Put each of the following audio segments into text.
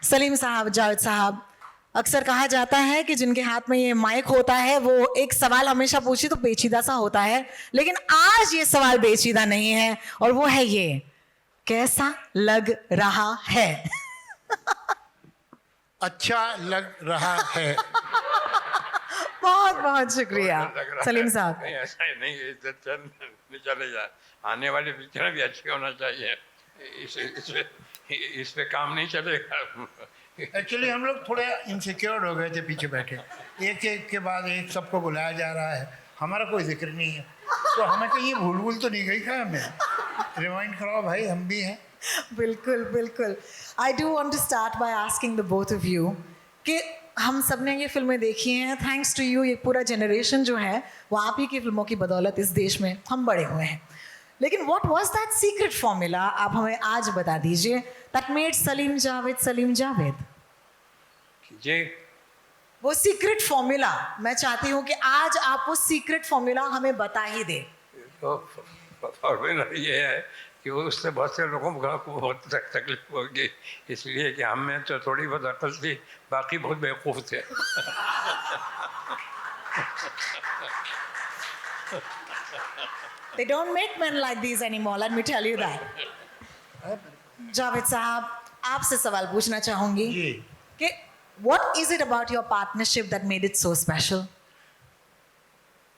सलीम साहब, जावेद साहब, अक्सर कहा जाता है कि जिनके हाथ में ये माइक होता है वो एक सवाल हमेशा पूछे तो पेचीदा सा होता है, लेकिन आज ये सवाल पेचीदा नहीं है और वो है ये, कैसा लग रहा है? अच्छा लग रहा है। बहुत बहुत शुक्रिया सलीम साहब। नहीं ऐसा ही नहीं, चले जाए, आने वाली पिक्चर भी अच्छी होना चाहिए, इस पे काम नहीं चलेगा। एक्चुअली हम लोग थोड़े इनसिक्योर हो गए थे पीछे बैठे, एक एक के बाद एक सबको बुलाया जा रहा है, हमारा कोई जिक्र नहीं है, तो हमें कहीं भूल भूल तो नहीं गई क्या? हमें रिमाइंड कराओ भाई, हम भी हैं। बिल्कुल बिल्कुल। I do want to start by asking the both of you कि हम सब ने ये फिल्में देखी हैं, थैंक्स टू यू, ये पूरा जनरेशन जो है वो आप ही की फिल्मों की बदौलत इस देश में हम बड़े हुए हैं, लेकिन what was that secret formula, आप हमें आज बता दीजिए, दैट मेड सलीम जावेद। जी, वो सीक्रेट फॉर्मूला मैं चाहती हूँ कि आज आप वो सीक्रेट फॉर्मूला हमें बता ही दें। तो फॉर्मूला ये है कि उससे बहुत से लोगों को बहुत तकलीफ होगी, इसलिए कि हम में तो थोड़ी बहुत अकल थी, बाकी बहुत बेवकूफ़ थे। They don't make men like these anymore, let me tell you that. Javed साहब, आपसे सवाल पूछना चाहूंगी जी। कि what is it about your partnership that made it so special?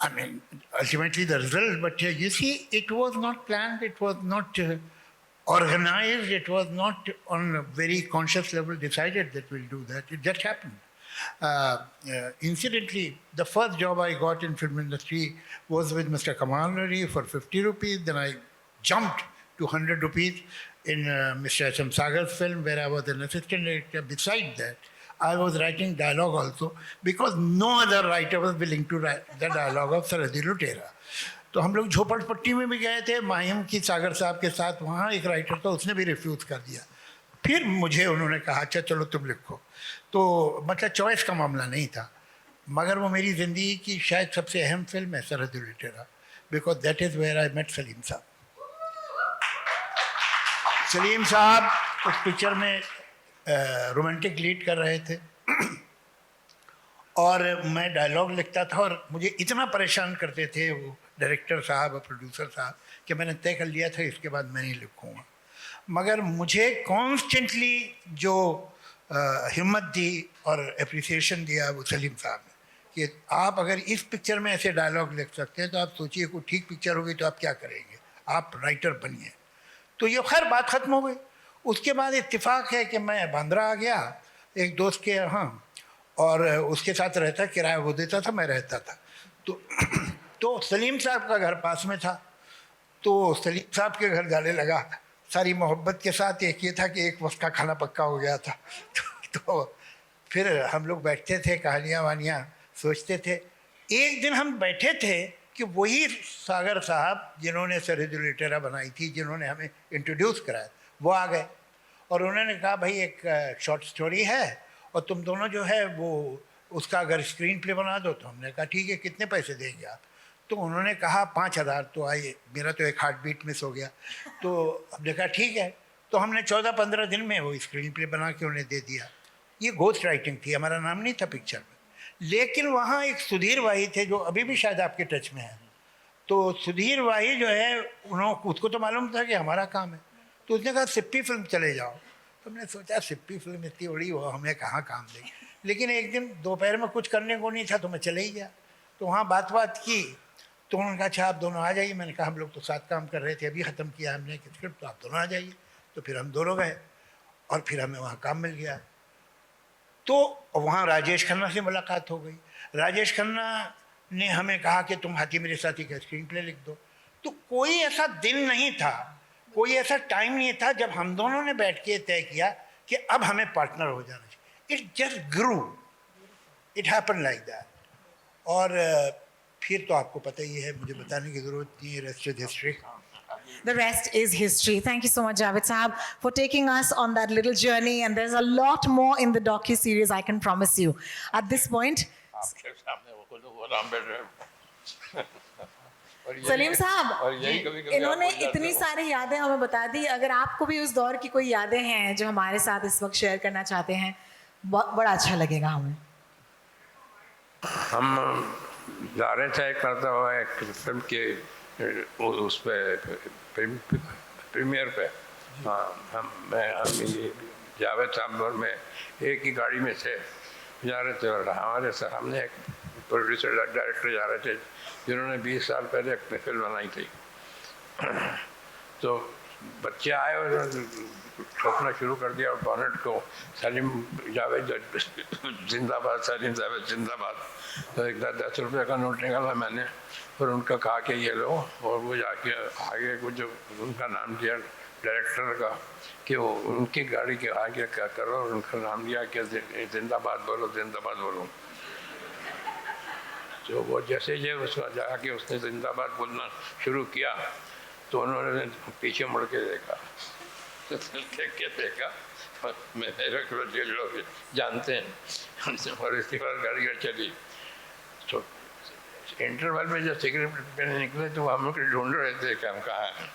I mean, ultimately the result, but you see, it was not planned, it was not organized, it was not on a very conscious level decided that we'll do that. It just happened. Incidentally, the first job I got in film industry was with Mr. Kamal Nuri for 50 rupees. Then I jumped to 100 rupees in Mr. S.M. Sagar's film, where I was an assistant director. Beside that, I was writing dialogue also, because no other writer was willing to write the dialogue of सरहदी लुटेरा. तो हम लोग झोपड़पट्टी में भी गए थे माहिम की सागर साहब के साथ, वहाँ एक राइटर था, उसने भी रिफ्यूज़ कर दिया. फिर मुझे उन्होंने कहा अच्छा चलो तुम लिखो. तो मतलब चॉइस का मामला नहीं था, मगर वो मेरी ज़िंदगी की शायद सबसे अहम फिल्म है Sarhadi Lutera, because that is where I met Salim साहब. सलीम साहब उस पिक्चर में रोमांटिक लीड कर रहे थे और मैं डायलॉग लिखता था, और मुझे इतना परेशान करते थे वो डायरेक्टर साहब और प्रोड्यूसर साहब कि मैंने तय कर लिया था इसके बाद मैं नहीं लिखूँगा. मगर मुझे कॉन्स्टेंटली जो हिम्मत दी और अप्रिसिएशन दिया वो सलीम साहब ने कि आप अगर इस पिक्चर में ऐसे डायलॉग लिख सकते हैं तो आप सोचिए कोई ठीक पिक्चर होगी तो आप क्या करेंगे, आप राइटर बनिए. तो ये खैर बात ख़त्म हो गई. उसके बाद इत्तेफाक है कि मैं बांद्रा आ गया एक दोस्त के यहाँ, और उसके साथ रहता, किराया वो देता था, मैं रहता था. तो सलीम साहब का घर पास में था, तो सलीम साहब के घर जाने लगा सारी मोहब्बत के साथ. एक ये था कि एक वक्त का खाना पक्का हो गया था. तो फिर हम लोग बैठते थे, कहानियाँ वानियाँ सोचते थे. एक दिन हम बैठे थे कि वही सागर साहब जिन्होंने सरहदी लुटेरा बनाई थी, जिन्होंने हमें इंट्रोड्यूस कराया, वो आ गए और उन्होंने कहा भाई एक शॉर्ट स्टोरी है और तुम दोनों जो है वो उसका अगर स्क्रीन प्ले बना दो. तो हमने कहा ठीक है, कितने पैसे देंगे आप? तो उन्होंने कहा 5,000. तो आइए, मेरा तो एक हार्ट बीट मिस हो गया. तो हमने कहा ठीक है. तो हमने 14-15 दिन में वो स्क्रीन प्ले बना के उन्हें दे दिया. ये घोस्ट राइटिंग थी, हमारा नाम नहीं था पिक्चर में. लेकिन वहाँ एक सुधीर वाही थे जो अभी भी शायद आपके टच में हैं. तो सुधीर वाही जो है उसको तो मालूम था कि हमारा काम है, तो उसने कहा सिप्पी फिल्म चले जाओ. तो हमने सोचा सिप्पी फिल्म इतनी बड़ी वो हमें कहाँ काम देगी. लेकिन एक दिन दोपहर में कुछ करने को नहीं था तो मैं चले ही गया. तो वहाँ बात की तो उन्होंने कहा अच्छा आप दोनों आ जाइए. मैंने कहा हम लोग तो साथ काम कर रहे थे, अभी ख़त्म किया हमने स्क्रिप्ट, तो आप दोनों आ जाइए. तो फिर हम दोनों गए और फिर हमें वहाँ काम मिल गया. तो वहाँ राजेश खन्ना से मुलाकात हो गई. राजेश खन्ना ने हमें कहा कि तुम हाथी मेरे साथी का स्क्रीन प्ले लिख दो. तो कोई ऐसा दिन नहीं था, कोई ऐसा टाइम नहीं था जब हम दोनों ने बैठ के तय किया कि अब हमें पार्टनर हो जाना चाहिए. It just grew, it happen like that. और फिर तो आपको पता ही है, मुझे बताने की ज़रूरत नहीं है, rest is history. The rest is history. Thank you so much, Javed Sahab, for taking us on that little journey. And there's a lot more in the docu-series, I can promise you. At this point, आपके सामने वो राम बैठ रहे और यही- सलीम साहब, और यही कभी-कभी इन्होंने आप भूल जाते इतनी हो। सारी यादें हमें बता दी, अगर आपको भी उस दौर की कोई यादें हैं जो हमारे साथ इस वक्त शेयर करना चाहते हैं, बड़ा अच्छा लगेगा हमें। हम जा रहे थे करता हुआ एक फिल्म के उस पे प्रीमियर पे। हाँ, हम ये जावेद साहब और मैं एक ही गाड़ी में से जा रहे थे और हमारे सामने एक प्रोड्यूसर डायरेक्टर जा रहे थे जिन्होंने 20 साल पहले अपनी फिल्म बनाई थी। तो बच्चे आए और ठोकना शुरू कर दिया और बॉनेट को सलीम जावेद जिंदाबाद, सलीम जावेद जिंदाबाद। तो एक 10 रुपये का नोट निकाला मैंने और उनका कहा कि ये लो, और वो जाके आगे को जो उनका नाम दिया डायरेक्टर का कि वो उनकी गाड़ी के आगे क्या करो, और उनका नाम दिया कि जिंदाबाद बोलो, जिंदाबाद बोलो। तो वो जैसे उसको जाके उसने जिंदाबाद बोलना शुरू किया तो उन्होंने पीछे मुड़ के देखा, देख के देखा, मैं मेरे को जो लोग जानते हैं और इसके बाद गाड़ी चली। तो इंटरवल में जब सिगरेट पीने निकले तो हम लोग ढूंढ रहे थे कि हम कहाँ हैं।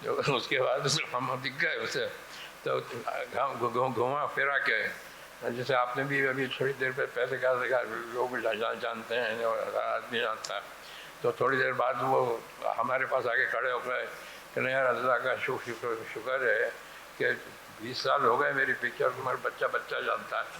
जो उसके बाद हम दिख गए उसे, तो घुमा फिरा के, जैसे आपने भी अभी थोड़ी देर पहले कहा लोग जानते हैं और आदमी जानता है। तो थोड़ी देर बाद वो हमारे पास आके खड़े हो गए कि नहीं यार, अल्लाह का शुक्र है कि 20 साल हो गए मेरी पिक्चर को, हमारा बच्चा जानता है।